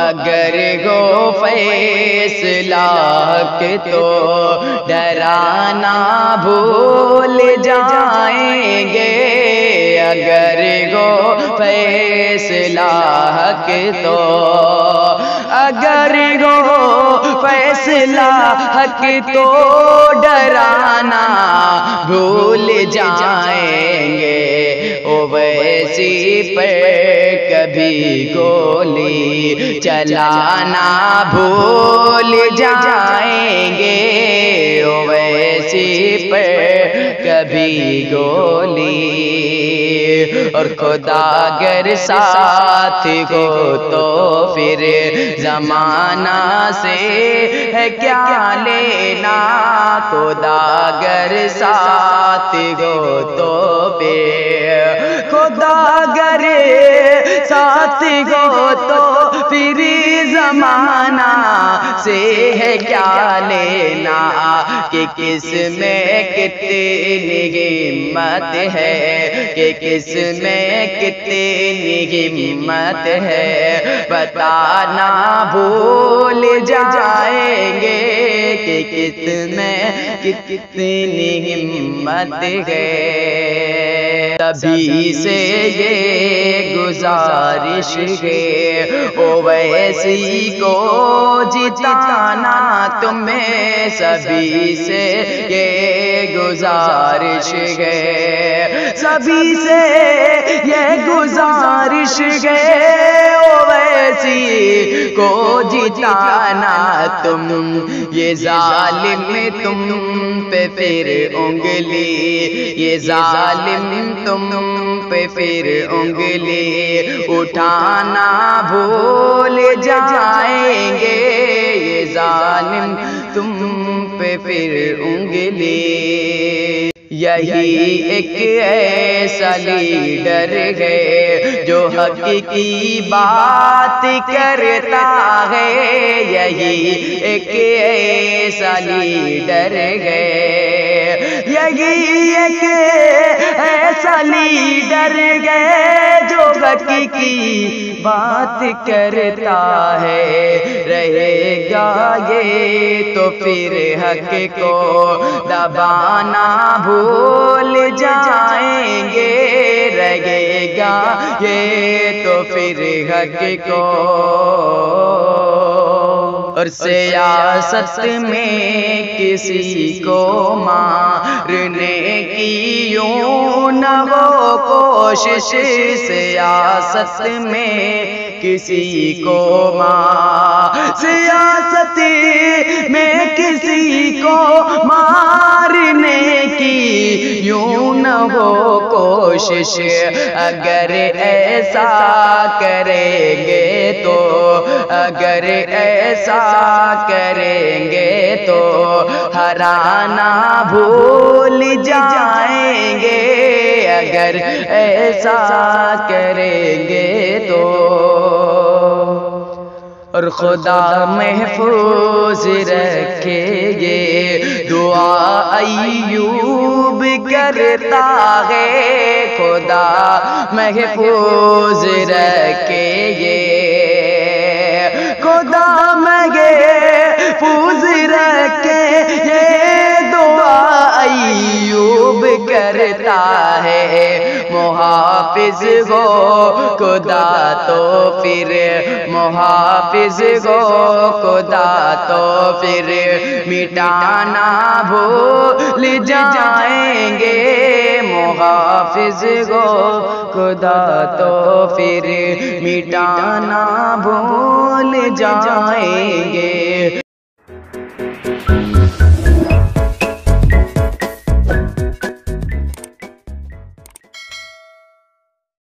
اگر گو فیصلہ حق تو ڈرانا بھول جائیں گے، اگر گو فیصلہ حق تو، اگر گو فیصلہ حق تو ڈرانا بھول جائیں گے، اویسی پر کبھی گولی چلانا بھول جائیں گے، اویسی پر کبھی گولی، اور خدا اگر ساتھ ہو تو پھر زمانہ سے ہے کیا لینا، خدا اگر ساتھ ہو تو پھر، خدا اگر ساتھ ہو تو پھر زمانہ سے ہے کیا لینا، کہ کس میں کتنی ہمت ہے، کہ کس میں کتنی ہمت ہے، بتانا بھول جائیں گے، کہ کس میں کتنی ہمت ہے، تبھی سے یہ گزارش ہے اویسی کو جتانا تمہیں، سبھی سے یہ گزارش ہے، سبھی سے یہ گزارش ہے اویسی کو جتانا تم، یہ ظالم تم پہ پھر انگلی، یہ ظالم تم پہ پھر انگلی اٹھانا بھول جائیں گے، یہ ظالم تم پہ پھر انگلی، یہی ایک ایسا لیڈر ہے جو حق کی بات کرتا ہے، یہی ایک ایسا لیڈر ہے، یہی ایک ایسا لیڈر ہے جو حق کی بات کرتا ہے، رہے گا یہ تو پھر حق کو دبانا بھول جائیں گے، رہے گا یہ تو پھر حق کو، اور سیاست میں کسی کو مارنے کی یوں نہ ہو کوشش، سیاست میں کسی کو سیاست میں کسی کو مارنے کی یوں نہ ہو کوشش، اگر ایسا کریں گے تو، اگر ایسا کریں گے تو ہرانا بھول جائیں گے، اگر ایسا کریں گے تو، اور خدا محفوظ رکھے یہ دعا ایوب کرتا ہے، خدا محفوظ رکھے یہ، خدا محفوظ رکھے یہ دعا ایوب کرتا ہے، محافظ ہو خدا تو پھر، محافظ ہو خدا تو پھر مٹانا بھول جائیں گے، محافظ ہو خدا تو پھر مٹانا بھول جائیں گے،